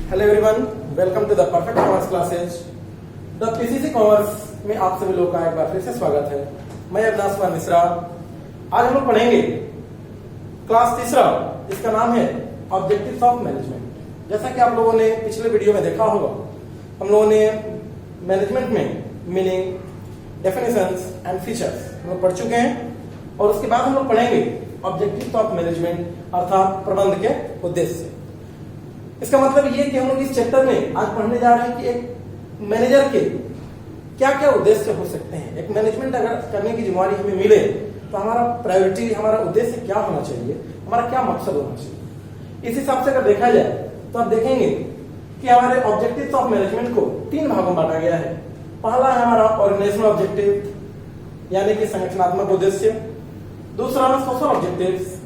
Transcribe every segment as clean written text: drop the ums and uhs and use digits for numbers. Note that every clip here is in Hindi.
Hello everyone, welcome to the perfect commerce classes. The PCC commerce में आप सभी लोगों का एक बार फिर से स्वागत है। मैं अविनाश कुमार मिश्रा। आज हम लोग पढ़ेंगे क्लास तीसरा, जिसका नाम है ऑब्जेक्टिव्स ऑफ मैनेजमेंट। जैसा कि आप लोगों ने पिछले वीडियो में देखा होगा, हम लोगों ने मैनेजमेंट में मीनिंग, डेफिनेशंस एंड फीचर्स हम लोग पढ़ चुके हैं, और उसके बाद हम लोग पढ़ेंगे ऑब्जेक्टिव्स ऑफ मैनेजमेंट अर्थात प्रबंध के उद्देश्य। इसका मतलब ये कि हम लोग इस चैप्टर में आज पढ़ने जा रहे हैं कि एक मैनेजर के क्या क्या उद्देश्य हो सकते हैं। एक मैनेजमेंट अगर करने की जिम्मेवारी हमें मिले तो हमारा प्रायोरिटी, हमारा उद्देश्य क्या होना चाहिए, हमारा क्या मकसद होना चाहिए। इस हिसाब से अगर देखा जाए तो आप देखेंगे कि हमारे ऑब्जेक्टिव्स ऑफ मैनेजमेंट को 3 भागों में बांटा गया है। पहला है हमारा ऑर्गेनाइजेशनल ऑब्जेक्टिव, यानी कि संगठनात्मक उद्देश्य। दूसरा सोशल ऑब्जेक्टिव्स,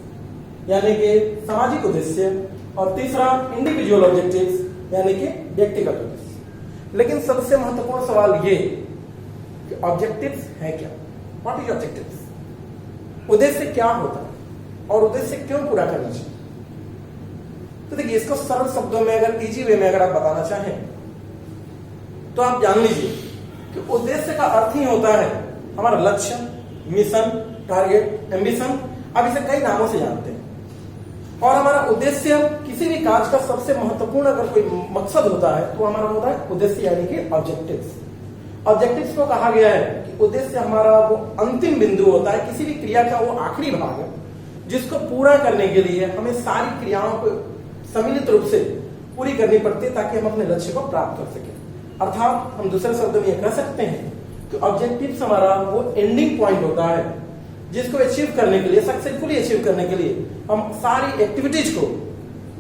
यानी कि सामाजिक उद्देश्य। और तीसरा इंडिविजुअल ऑब्जेक्टिव्स, यानी कि व्यक्तिगत उद्देश्य। लेकिन सबसे महत्वपूर्ण सवाल ये कि ऑब्जेक्टिव्स है क्या, व्हाट इज ऑब्जेक्टिव्स, उद्देश्य क्या होता है और उद्देश्य क्यों पूरा करना चाहिए। तो देखिए, इसको सरल शब्दों में, अगर इजी वे में अगर आप बताना चाहें तो आप जान लीजिए कि उद्देश्य का अर्थ ही होता है हमारा लक्ष्य, मिशन, टारगेट, एम्बिशन। अब इसे कई नामों से जानते हैं, और हमारा उद्देश्य किसी भी कार्य का सबसे महत्वपूर्ण अगर कोई मकसद होता है तो हमारा होता है उद्देश्य, यानी कि ऑब्जेक्टिव्स। ऑब्जेक्टिव्स को कहा गया है कि उद्देश्य हमारा वो अंतिम बिंदु होता है, किसी भी क्रिया का वो आखिरी भाग है जिसको पूरा करने के लिए हमें सारी क्रियाओं को सम्मिलित रूप से पूरी करनी पड़ती है ताकि हम अपने लक्ष्य को प्राप्त कर सकें। अर्थात हम दूसरे शब्दों में यह कह सकते हैं कि ऑब्जेक्टिव्स हमारा वो एंडिंग पॉइंट होता है जिसको अचीव करने के लिए, सक्सेसफुली अचीव करने के लिए हम सारी एक्टिविटीज को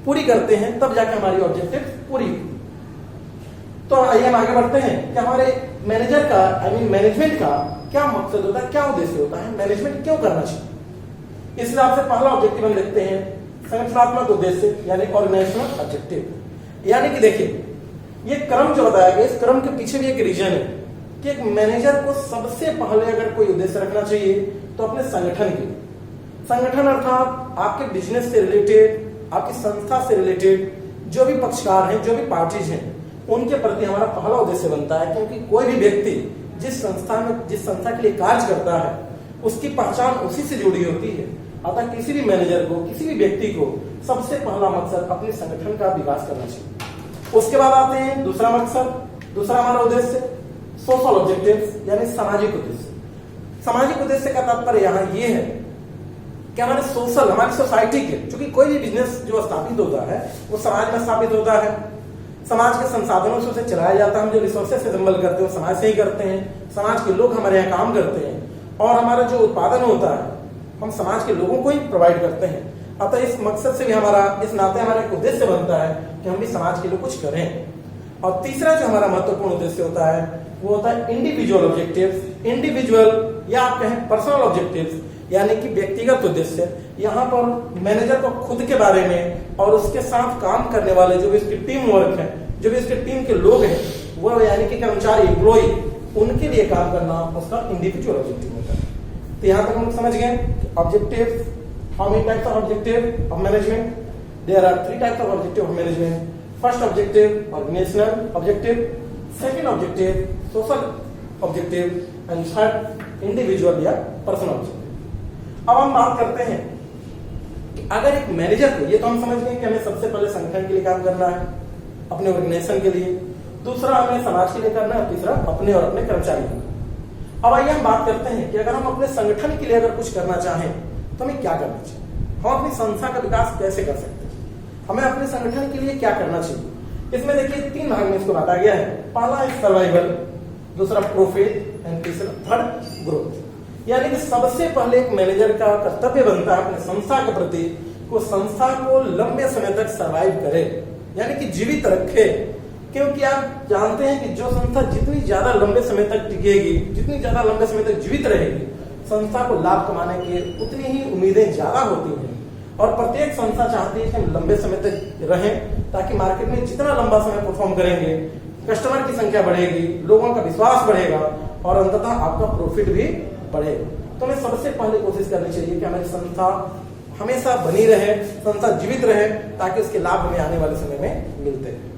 पूरी करते हैं, तब जाके हमारी ऑब्जेक्टिव पूरी हुई। तो आइए हम आगे बढ़ते हैं कि हमारे मैनेजर का, मैनेजमेंट का क्या मकसद होता है, क्या उद्देश्य होता है, मैनेजमेंट क्यों करना चाहिए। इस हिसाब से पहला ऑब्जेक्टिव हम देखते हैं संगठनात्मक उद्देश्य, यानी ऑर्गेनाइजेशनल ऑब्जेक्टिव। यानी कि देखिए, ये क्रम जो बताया गया, इस क्रम के पीछे भी एक रीजन है कि एक मैनेजर को सबसे पहले अगर कोई उद्देश्य रखना चाहिए तो अपने संगठन के, संगठन अर्थात आपके बिजनेस से रिलेटेड, आपकी संस्था से रिलेटेड जो भी पक्षकार हैं, जो भी पार्टीज हैं, उनके प्रति हमारा पहला उद्देश्य बनता है। क्योंकि कोई भी व्यक्ति जिस संस्था में, जिस संस्था के लिए कार्य करता है, उसकी पहचान उसी से जुड़ी होती है। अतः किसी भी मैनेजर को, किसी भी व्यक्ति को सबसे पहला मकसद अपने संगठन का विकास करना चाहिए। उसके बाद आते हैं दूसरा मकसद, दूसरा हमारा उद्देश्य सोशल ऑब्जेक्टिव्स, यानी सामाजिक उद्देश्य। सामाजिक उद्देश्य का तात्पर्य यहाँ ये है कि हमारे सोशल, हमारी सोसाइटी के, क्योंकि कोई भी बिजनेस जो स्थापित होता है वो समाज में स्थापित होता है। समाज के संसाधनों से उसे चलाया जाता है। हम जो रिसोर्सेस से संबल करते हैं समाज से ही करते हैं। समाज के लोग हमारे यहाँ काम करते हैं, और हमारा जो उत्पादन होता है हम समाज के लोगों को ही प्रोवाइड करते हैं। अतः इस मकसद से भी हमारा, इस नाते हमारा एक उद्देश्य बनता है कि हम भी समाज के लिए कुछ करें। और तीसरा जो हमारा महत्वपूर्ण उद्देश्य होता है वो होता है इंडिविजुअल ऑब्जेक्टिव्स। इंडिविजुअल या आप कहें पर्सनल ऑब्जेक्टिव्स, यानी कि व्यक्तिगत उद्देश्य। यहाँ पर मैनेजर को खुद के बारे में और उसके साथ काम करने वाले जो भी उसकी टीम वर्क है, जो भी उसके टीम के लोग हैं, वो यानी कि कर्मचारी, एम्प्लॉय, उनके लिए काम करना उसका इंडिविजुअल ऑब्जेक्टिव होता है। तो यहाँ तक हम लोग समझ गए objective, how many types of objective of management. There are 3 types of objective of management. First objective organisational objective, second objective social objective, and third individual या पर्सनल ऑब्जेक्टिव। अब हम बात करते हैं कि अगर एक मैनेजर को, ये तो हम समझ गए कि हमें सबसे पहले संगठन के लिए काम करना है, अपने ऑर्गेनाइजेशन के लिए, दूसरा हमें समाज के लिए करना है, तीसरा अपने और अपने कर्मचारियों के लिए। अब आइए हम बात करते हैं कि अगर हम अपने संगठन के लिए अगर कुछ करना चाहें तो हमें क्या करना चाहिए, हम अपनी संस्था का विकास कैसे कर सकते हैं, हमें अपने संगठन के लिए क्या करना चाहिए। इसमें देखिए 3 भाग में इसको बांटा गया है। पहला है सर्वाइवल, दूसरा प्रॉफिट एंड तीसरा थर्ड ग्रोथ। यानी कि सबसे पहले एक मैनेजर का कर्तव्य बनता है अपने संस्था के प्रति को संस्था को लंबे समय तक सर्वाइव करे, यानी कि जीवित रखे। क्योंकि आप जानते हैं कि जो संस्था जितनी ज्यादा लंबे समय तक टिकेगी, जितनी ज्यादा लंबे समय तक जीवित रहेगी, संस्था को लाभ कमाने की उतनी ही उम्मीदें ज्यादा होती हैं। और प्रत्येक संस्था चाहती है कि हम लंबे समय तक रहें, ताकि मार्केट में जितना लंबा समय परफॉर्म करेंगे, कस्टमर की संख्या बढ़ेगी, लोगों का विश्वास बढ़ेगा, और अंततः आपका प्रॉफिट भी बढ़ेगा। तो हमें सबसे पहले कोशिश करनी चाहिए कि हमारी संस्था हमेशा बनी रहे, संस्था जीवित रहे, ताकि उसके लाभ हमें आने वाले समय में मिलते हैं।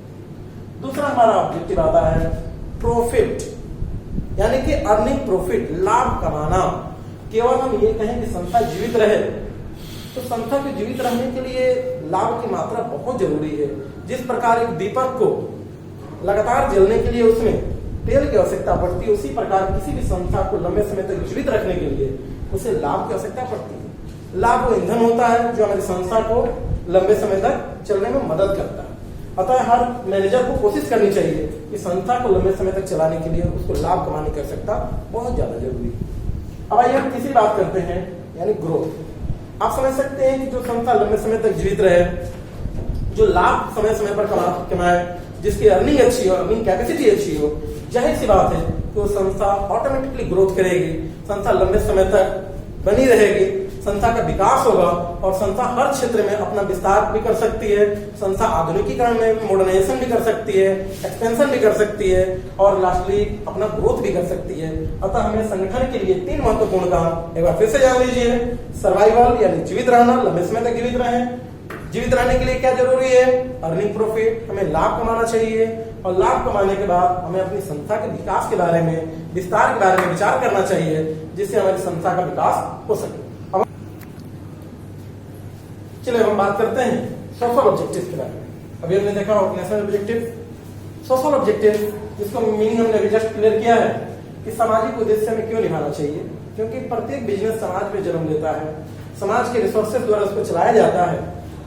दूसरा हमारा ऑब्जेक्टिव आता है प्रॉफिट, यानी कि अर्निंग प्रॉफिट, लाभ कमाना। केवल हम ये कहें कि संस्था जीवित रहे, तो संस्था के जीवित रहने के लिए लाभ की मात्रा बहुत जरूरी है। जिस प्रकार एक दीपक को लगातार जलने के लिए उसमें तेल की आवश्यकता पड़ती है, उसी प्रकार किसी भी संस्था को लंबे समय तक जीवित रखने के लिए उसे लाभ की आवश्यकता पड़ती है। लाभ वो ईंधन होता है जो हमारी संस्था को लंबे समय तक चलने में मदद करता है। अतः हर मैनेजर को कोशिश करनी चाहिए कि संस्था को लंबे समय तक चलाने के लिए उसको लाभ कमाने की आवश्यकता बहुत ज्यादा जरूरी है। अब आइए हम तीसरी बात करते हैं, यानी ग्रोथ। आप समझ सकते हैं कि जो संस्था लंबे समय तक जीवित रहे, जो लाभ समय समय पर कमाए, जिसकी अर्निंग अच्छी हो, अर्निंग कैपेसिटी अच्छी हो, जाहिर सी बात है कि वो संस्था ऑटोमेटिकली ग्रोथ करेगी, संस्था लंबे समय तक बनी रहेगी, संस्था का विकास होगा और संस्था हर क्षेत्र में अपना विस्तार भी कर सकती है। संस्था आधुनिकीकरण में मॉडर्नाइजेशन भी कर सकती है, एक्सपेंशन भी कर सकती है और लास्टली अपना ग्रोथ भी कर सकती है। अतः हमें संगठन के लिए 3 महत्वपूर्ण काम एक बार फिर से जान लीजिए। सर्वाइवल यानी जीवित रहना, लंबे समय तक जीवित रहें। जीवित रहने के लिए क्या जरूरी है? अर्निंग प्रॉफिट, हमें लाभ कमाना चाहिए और लाभ कमाने के बाद हमें अपनी संस्था के विकास के बारे में, विस्तार के बारे में विचार करना चाहिए, जिससे हमारी संस्था का विकास हो सके। चलिए हम बात करते हैं सोशल ऑब्जेक्टिव के बारे में। अभी हमने देखा ऑर्गेनाइजेशनल ऑब्जेक्टिव, सोशल ऑब्जेक्टिव, जिसको मीनिंग हमने अभी जस्ट क्लियर किया है कि सामाजिक उद्देश्य हमें क्यों निभाना चाहिए, क्योंकि प्रत्येक बिजनेस समाज में जन्म लेता है, समाज के रिसोर्सेज द्वारा उसको चलाया जाता है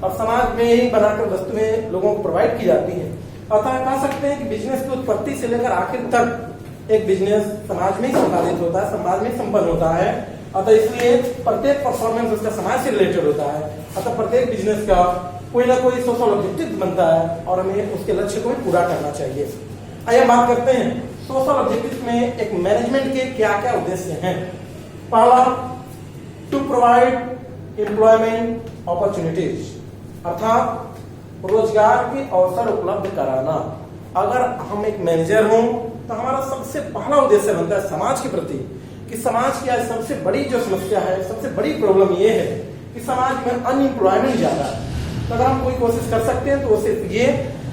और समाज में ही बनाकर वस्तुएं लोगों को प्रोवाइड की जाती है। अतः कह सकते हैं कि बिजनेस की उत्पत्ति से लेकर आखिर तक एक बिजनेस समाज में ही संपादित होता है, समाज में संपन्न होता है। अतः इसलिए प्रत्येक परफॉर्मेंस उसका समाज से रिलेटेड होता है। अतः प्रत्येक बिजनेस का कोई ना कोई सोशल ऑब्जेक्टिव बनता है और हमें उसके लक्ष्य को भी पूरा करना चाहिए। आइए बात करते हैं सोशल ऑब्जेक्टिव में एक मैनेजमेंट के क्या क्या उद्देश्य हैं। पहला, टू प्रोवाइड एम्प्लॉयमेंट अपॉर्चुनिटीज, अर्थात रोजगार के अवसर उपलब्ध कराना। अगर हम एक मैनेजर हों तो हमारा सबसे पहला उद्देश्य बनता है समाज के प्रति कि समाज की आज सबसे बड़ी जो समस्या है, सबसे बड़ी प्रॉब्लम ये है कि समाज में अनएम्प्लॉयमेंट ज्यादा है। तो अगर हम कोई कोशिश कर सकते हैं तो वो सिर्फ ये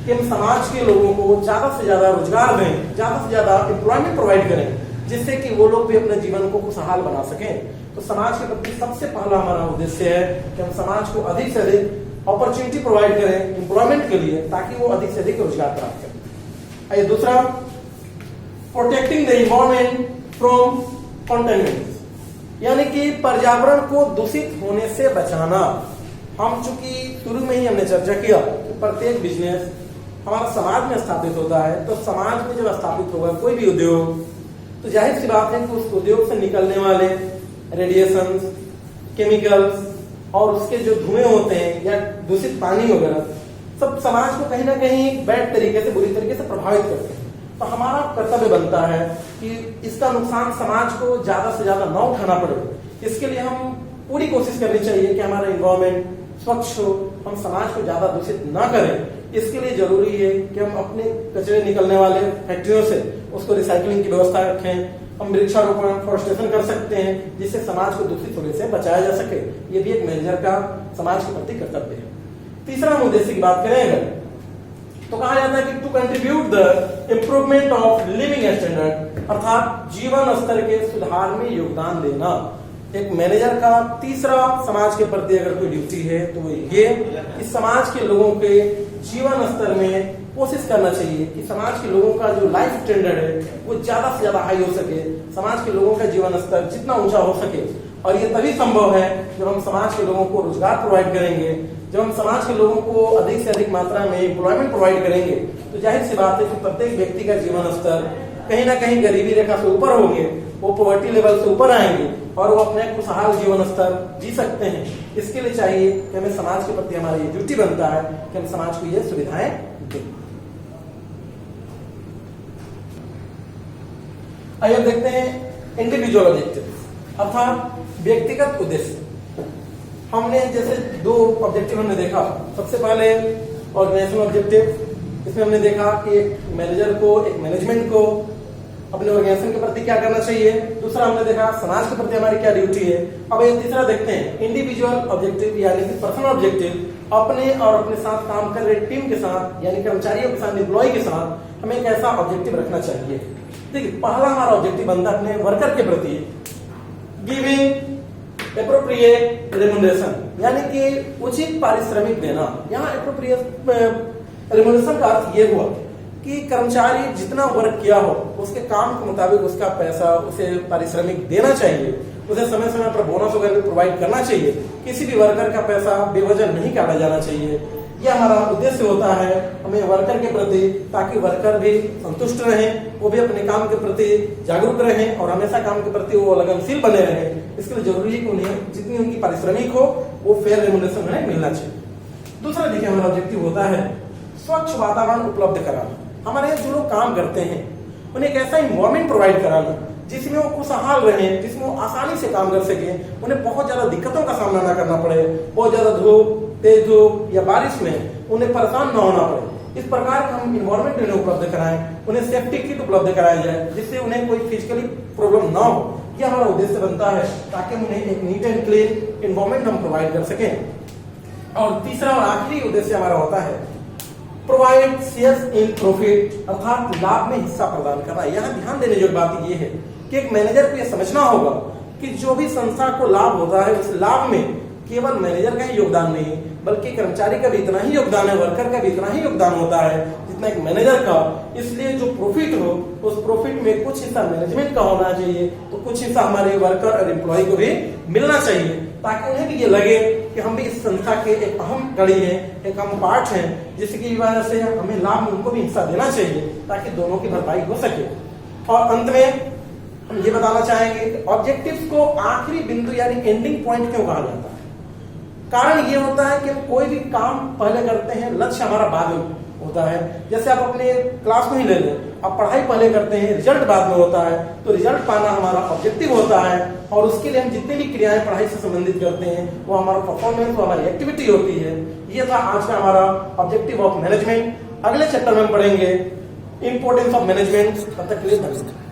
कि हम समाज के लोगों को ज्यादा से ज्यादा रोजगार दें, ज्यादा से ज्यादा एम्प्लॉयमेंट प्रोवाइड करें, जिससे कि वो लोग भी अपने जीवन को खुशहाल बना सकें। तो समाज के प्रति सबसे पहला हमारा उद्देश्य है कि हम समाज को अधिक से अधिक अपॉर्चुनिटी प्रोवाइड करें एम्प्लॉयमेंट के लिए, ताकि वो अधिक से अधिक रोजगार प्राप्त करें। आइए दूसरा, protecting the environment from contamination, यानी कि पर्यावरण को दूषित होने से बचाना। हम चूंकि शुरू में ही हमने चर्चा किया कि प्रत्येक बिजनेस हमारा समाज में स्थापित होता है, तो समाज में जब स्थापित होगा कोई भी उद्योग, तो जाहिर सी बात है कि उस उद्योग से निकलने वाले रेडिएशन, केमिकल्स और उसके जो धुएं होते हैं या दूषित पानी वगैरह सब समाज को कहीं ना कहीं बैड तरीके से, बुरी तरीके से प्रभावित करते हैं। तो हमारा कर्तव्य बनता है कि इसका नुकसान समाज को ज्यादा से ज्यादा न उठाना पड़े। इसके लिए हम पूरी कोशिश करनी चाहिए कि हमारा एनवायरनमेंट स्वच्छ हो, हम समाज को ज्यादा दूषित ना करें। इसके लिए जरूरी है कि हम अपने कचरे निकलने वाले फैक्ट्रियों से उसको रिसाइकलिंग की व्यवस्था रखें। हम वृक्षारोपण, फॉरेस्टेशन कर सकते हैं, जिससे समाज को दूषित होने से बचाया जा सके। ये भी एक मैनेजर का समाज के प्रति कर्तव्य है। तीसरा हम उद्देश्य की बात करें अगर, तो कहा जाता है कि to contribute the improvement of living standard, अर्थात जीवन स्तर के सुधार में योगदान देना। एक मैनेजर का तीसरा समाज के प्रति अगर कोई ड्यूटी है तो वो ये कि समाज के लोगों के जीवन स्तर में कोशिश करना चाहिए कि समाज के लोगों का जो लाइफ स्टैंडर्ड है वो ज्यादा से ज्यादा हाई हो सके, समाज के लोगों का जीवन स्तर जितना ऊंचा हो सके। और ये तभी संभव है जब हम समाज के लोगों को रोजगार प्रोवाइड करेंगे, जब हम समाज के लोगों को अधिक से अधिक मात्रा में एम्प्लॉयमेंट प्रोवाइड करेंगे। तो जाहिर सी बात है कि प्रत्येक व्यक्ति का जीवन स्तर कहीं ना कहीं गरीबी रेखा से ऊपर होंगे, वो पॉवर्टी लेवल से ऊपर आएंगे और वो अपने खुशहाल जीवन स्तर जी सकते हैं। इसके लिए चाहिए कि हमें समाज के प्रति हमारा ये ड्यूटी बनता है कि हम समाज को ये सुविधाएं दें। आइए देखते हैं इंडिविजुअल ऑब्जेक्टिव, अर्थात व्यक्तिगत उद्देश्य। हमने जैसे 2 ऑब्जेक्टिव हमने देखा। सबसे पहले ऑर्गेनाइजेशनल ऑब्जेक्टिव, इसमें हमने देखा कि एक मैनेजर को, एक मैनेजमेंट को अपने ऑर्गेनाइजेशन के प्रति क्या करना चाहिए। दूसरा हमने देखा समाज के प्रति हमारी क्या ड्यूटी है। अब ये तीसरा देखते हैं इंडिविजुअल ऑब्जेक्टिव, यानी कि पर्सनल ऑब्जेक्टिव, अपने और अपने साथ काम कर रहे टीम के साथ यानी कर्मचारियों के साथ, एम्प्लॉय के साथ हमें एक ऐसा ऑब्जेक्टिव रखना चाहिए। देखिए, पहला हमारा ऑब्जेक्टिव बनता है अपने वर्कर के प्रति गिविंग एप्रोप्रिएट रेम्यूनरेशन, यानी कि उचित पारिश्रमिक देना। यहाँ एप्रोप्रिएट रेम्यूनरेशन का अर्थ ये हुआ कि कर्मचारी जितना वर्क किया हो उसके काम के मुताबिक उसका पैसा, उसे पारिश्रमिक देना चाहिए, उसे समय समय पर बोनस वगैरह भी प्रोवाइड करना चाहिए। किसी भी वर्कर का पैसा बेवजह नहीं काटा जाना चाहिए। यह हमारा उद्देश्य होता है हमें वर्कर के प्रति, ताकि वर्कर भी संतुष्ट रहें, वो भी अपने काम के प्रति जागरूक रहें और हमेशा काम के प्रति वो लगनशील बने रहें। इसके लिए जरूरी है कि उन्हें जितनी उनकी पारिश्रमिक हो वो फेयर रेम्यूनरेशन उन्हें मिलना चाहिए। दूसरा देखिए, हमारा ऑब्जेक्टिव होता है स्वच्छ वातावरण उपलब्ध कराना। हमारे यहाँ जो लोग काम करते हैं उन्हें एक ऐसा इन्वायरमेंट प्रोवाइड कराना जिसमें वो खुशहाल रहें, जिसमें वो आसानी से काम कर सकें, उन्हें बहुत ज्यादा दिक्कतों का सामना ना करना पड़े, बहुत ज्यादा धूप, तेज धूप या बारिश में उन्हें परेशान ना होना पड़े। इस प्रकार का हम इन्वायरमेंट उन्हें उपलब्ध कराएं, उन्हें सेफ्टी किट उपलब्ध कराया जाए जिससे उन्हें कोई फिजिकली प्रॉब्लम ना हो। यह हमारा उद्देश्य बनता है ताकि उन्हें एक नीट एंड क्लीन इन्वायरमेंट हम प्रोवाइड कर सकें। और तीसरा और आखिरी उद्देश्य हमारा होता है प्रोवाइड शेयर्स इन प्रॉफिट, अर्थात लाभ में हिस्सा प्रदान करना। यहाँ ध्यान देने जो बात यह है कि एक मैनेजर को यह समझना होगा कि जो भी संस्था को लाभ होता है उस लाभ में केवल मैनेजर का ही योगदान नहीं बल्कि कर्मचारी का भी इतना ही योगदान है, वर्कर का भी इतना ही योगदान होता है जितना एक मैनेजर का। इसलिए जो प्रॉफिट हो उस प्रॉफिट में कुछ हिस्सा मैनेजमेंट का होना चाहिए, तो कुछ हिस्सा हमारे वर्कर और एम्प्लॉय को भी मिलना चाहिए, ताकि उन्हें भी ये लगे कि हम भी इस संस्था के एक अहम कड़ी है, एक अहम पार्ट है, जिसकी वजह से हमें लाभ में उनको भी हिस्सा देना चाहिए ताकि दोनों की भरपाई हो सके। और अंत में हम ये बताना चाहेंगे ऑब्जेक्टिव्स को आखिरी बिंदु यानी एंडिंग पॉइंट क्यों कहा जाता है। कारण ये होता है कि हम कोई भी काम पहले करते हैं, लक्ष्य हमारा बाद में होता है। जैसे आप अपने क्लास में ही ले लें, आप पढ़ाई पहले करते हैं, रिजल्ट बाद में होता है, तो रिजल्ट पाना हमारा ऑब्जेक्टिव होता है और उसके लिए हम जितनी भी क्रियाएं पढ़ाई से संबंधित करते हैं वो हमारा परफॉर्मेंस, वो हमारी एक्टिविटी होती है। ये था आज का हमारा ऑब्जेक्टिव ऑफ मैनेजमेंट। अगले चैप्टर में हम पढ़ेंगे इंपोर्टेंस ऑफ मैनेजमेंट। तब तक के लिए धन्यवाद।